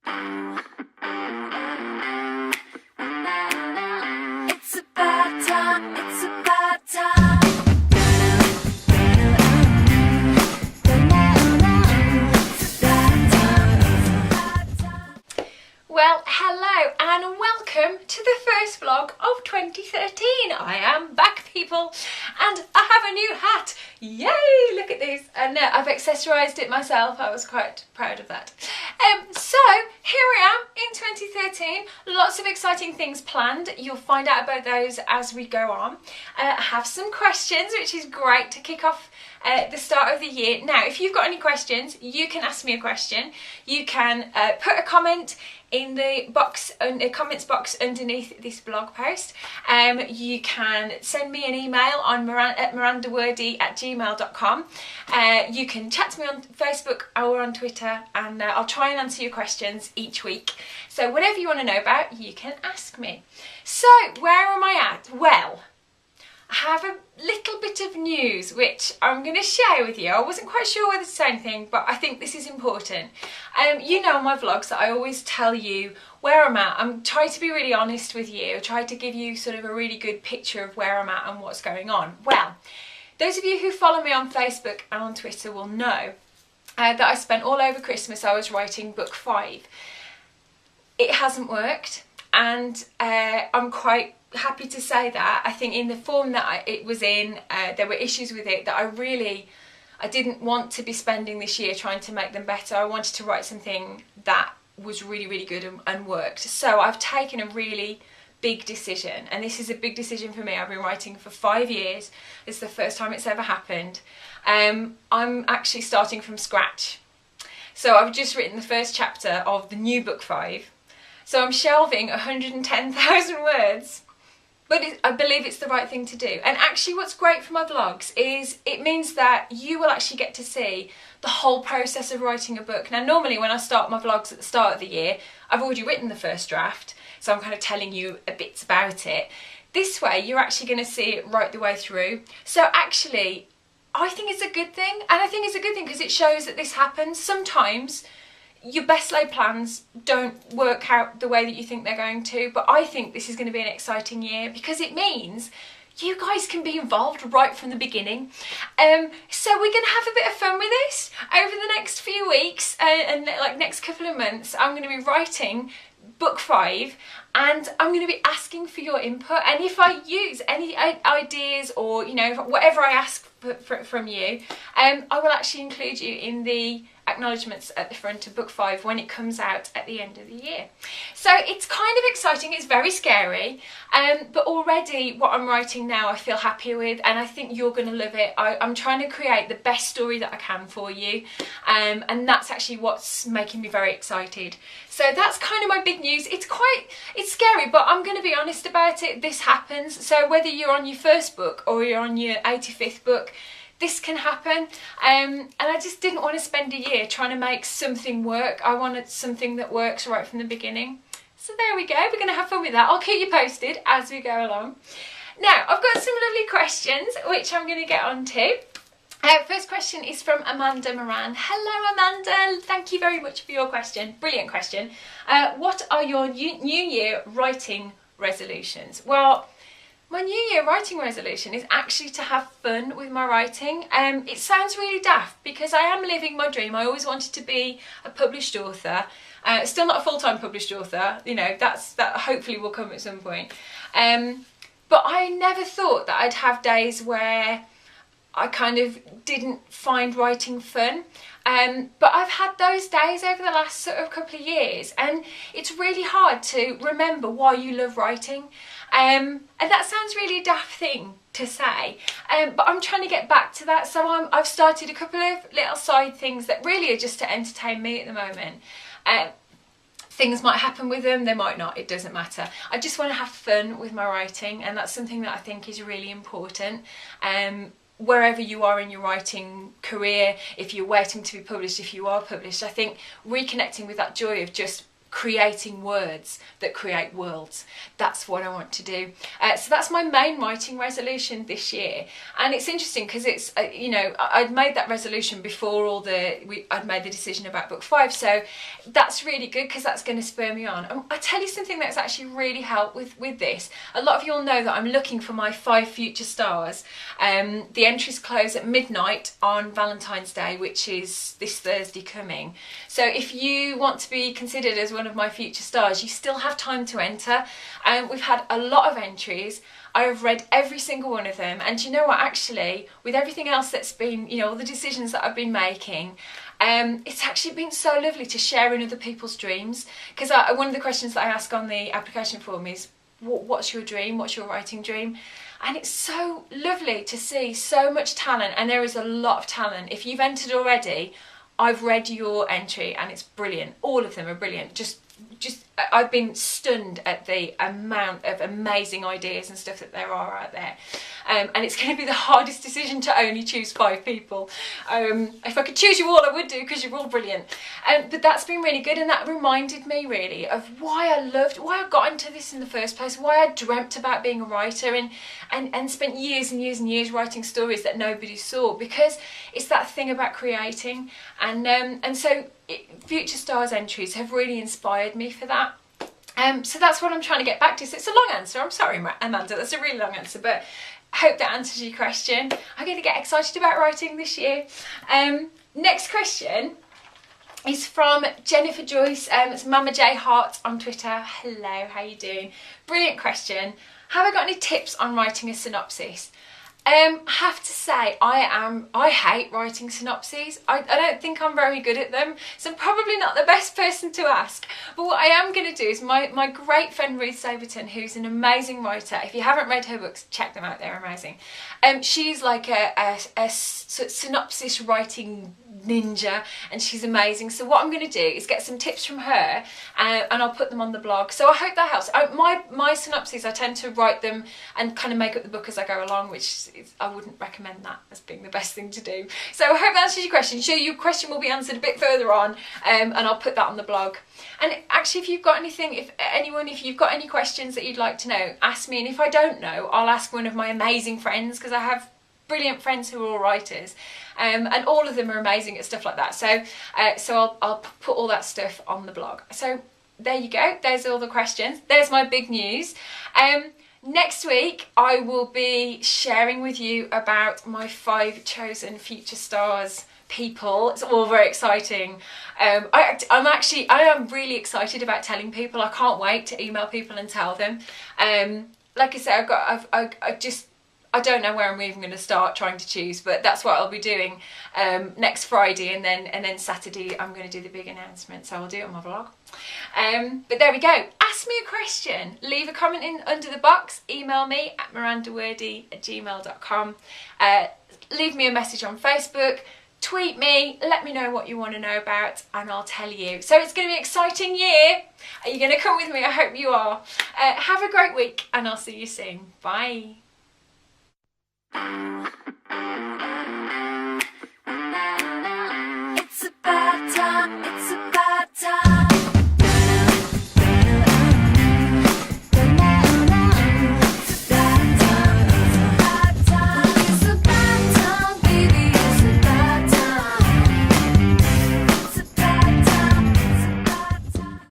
It's about time, it's about time. Well, hello and welcome to the first vlog of 2013. I am back, people, and I have a new hat. Yay, look at this. And I've accessorised it myself. I was quite proud of that. So here I am in 2013. Lots of exciting things planned. You'll find out about those as we go on. I have some questions, which is great to kick off the start of the year. Now, if you've got any questions, you can ask me a question. You can put a comment in the box, the comments box underneath this blog post. You can send me an email on mirandawordy@gmail.com. You can chat to me on Facebook or on Twitter, and I'll try and answer your questions each week. So whatever you want to know about, you can ask me. So where am I at? Well, I have a little bit of news which I'm going to share with you. I wasn't quite sure whether to say anything, but I think this is important. You know, on my vlogs that I always tell you where I'm at. I'm trying to be really honest with you. I try to give you sort of a really good picture of where I'm at and what's going on. Well, those of you who follow me on Facebook and on Twitter will know that I spent all over Christmas, I was writing book 5. It hasn't worked, and I'm quite happy to say that. I think in the form that it was in, there were issues with it that I didn't want to be spending this year trying to make them better. I wanted to write something that was really, really good and worked. So I've taken a really big decision, and this is a big decision for me. I've been writing for 5 years. It's the first time it's ever happened. I'm actually starting from scratch. So I've just written the first chapter of the new book 5. So I'm shelving 110,000 words. But I believe it's the right thing to do. And actually what's great for my vlogs is it means that you will actually get to see the whole process of writing a book. Now, normally when I start my vlogs at the start of the year, I've already written the first draft, so I'm kind of telling you a bit about it. This way, you're actually going to see it right the way through. So actually, I think it's a good thing. And I think it's a good thing because it shows that this happens. Sometimes your best laid plans don't work out the way that you think they're going to, but I think this is going to be an exciting year because it means you guys can be involved right from the beginning. So we're going to have a bit of fun with this over the next few weeks and like next couple of months. I'm going to be writing book 5, and I'm going to be asking for your input, and if I use any ideas or, you know, whatever I ask from you, I will actually include you in the acknowledgements at the front of book 5 when it comes out at the end of the year. So it's kind of exciting, it's very scary, but already what I'm writing now I feel happier with, and I think you're going to love it. I'm trying to create the best story that I can for you, and that's actually what's making me very excited. So that's kind of my big news. It's scary, but I'm going to be honest about it. This happens. So whether you're on your first book or you're on your 85th book, this can happen, and I just didn't want to spend a year trying to make something work. I wanted something that works right from the beginning. So there we go, we're going to have fun with that. I'll keep you posted as we go along. Now, I've got some lovely questions which I'm going to get on to. First question is from Amanda Moran. Hello Amanda, thank you very much for your question. Brilliant question. What are your New Year writing resolutions? Well, my New Year writing resolution is actually to have fun with my writing. It sounds really daft because I am living my dream. I always wanted to be a published author. Still not a full-time published author, you know, that hopefully will come at some point. But I never thought that I'd have days where I kind of didn't find writing fun. But I've had those days over the last sort of couple of years, and it's really hard to remember why you love writing. And that sounds really a daft thing to say, but I'm trying to get back to that. So I've started a couple of little side things that really are just to entertain me at the moment. Things might happen with them, they might not, it doesn't matter. I just want to have fun with my writing, and that's something that I think is really important. Wherever you are in your writing career, if you're waiting to be published, if you are published, I think reconnecting with that joy of just creating words that create worlds. That's what I want to do. So that's my main writing resolution this year. And it's interesting because it's, you know, I'd made that resolution before I'd made the decision about book 5. So that's really good because that's going to spur me on. And I tell you something that's actually really helped with this. A lot of you all know that I'm looking for my 5 future stars. The entries close at midnight on Valentine's Day, which is this Thursday coming. So if you want to be considered as one of my future stars, you still have time to enter. We've had a lot of entries. I have read every single one of them, and you know what, actually, with everything else that's been, you know, all the decisions that I've been making, it's actually been so lovely to share in other people's dreams. Because one of the questions that I ask on the application form is, what's your dream? What's your writing dream? And it's so lovely to see so much talent, and there is a lot of talent. If you've entered already, I've read your entry and it's brilliant. All of them are brilliant. Just I've been stunned at the amount of amazing ideas and stuff that there are out there. And it's going to be the hardest decision to only choose 5 people. If I could choose you all, I would do, because you're all brilliant. But that's been really good, and that reminded me really of why I got into this in the first place, why I dreamt about being a writer and spent years and years and years writing stories that nobody saw, because it's that thing about creating. And so Future Stars entries have really inspired me for that. So that's what I'm trying to get back to. So it's a long answer. I'm sorry, Amanda, that's a really long answer, but I hope that answers your question. I'm going to get excited about writing this year. Next question is from Jennifer Joyce. It's Mama J Hart on Twitter. Hello, how you doing? Brilliant question. Have I got any tips on writing a synopsis? I have to say, I hate writing synopses. I don't think I'm very good at them, so I'm probably not the best person to ask. But what I am going to do is my great friend Ruth Saberton, who's an amazing writer. If you haven't read her books, check them out, they're amazing. She's like a synopsis writing ninja, and she's amazing. So what I'm going to do is get some tips from her, and I'll put them on the blog. So I hope that helps. My synopses, I tend to write them and kind of make up the book as I go along, which I wouldn't recommend that as being the best thing to do. So I hope that answers your question. Sure, your question will be answered a bit further on, and I'll put that on the blog. And actually, if you've got anything, if you've got any questions that you'd like to know, ask me. And if I don't know, I'll ask one of my amazing friends, because I have brilliant friends who are all writers, and all of them are amazing at stuff like that. So I'll put all that stuff on the blog. So there you go. There's all the questions. There's my big news. Next week I will be sharing with you about my 5 chosen future stars people. It's all very exciting. I am really excited about telling people. I can't wait to email people and tell them. Like I said, I don't know where I'm even going to start trying to choose, but that's what I'll be doing next Friday, and then Saturday I'm going to do the big announcement, so I'll do it on my vlog. But there we go. Ask me a question. Leave a comment under the box. Email me at mirandawordy@gmail.com. Leave me a message on Facebook. Tweet me. Let me know what you want to know about, and I'll tell you. So it's going to be an exciting year. Are you going to come with me? I hope you are. Have a great week, and I'll see you soon. Bye.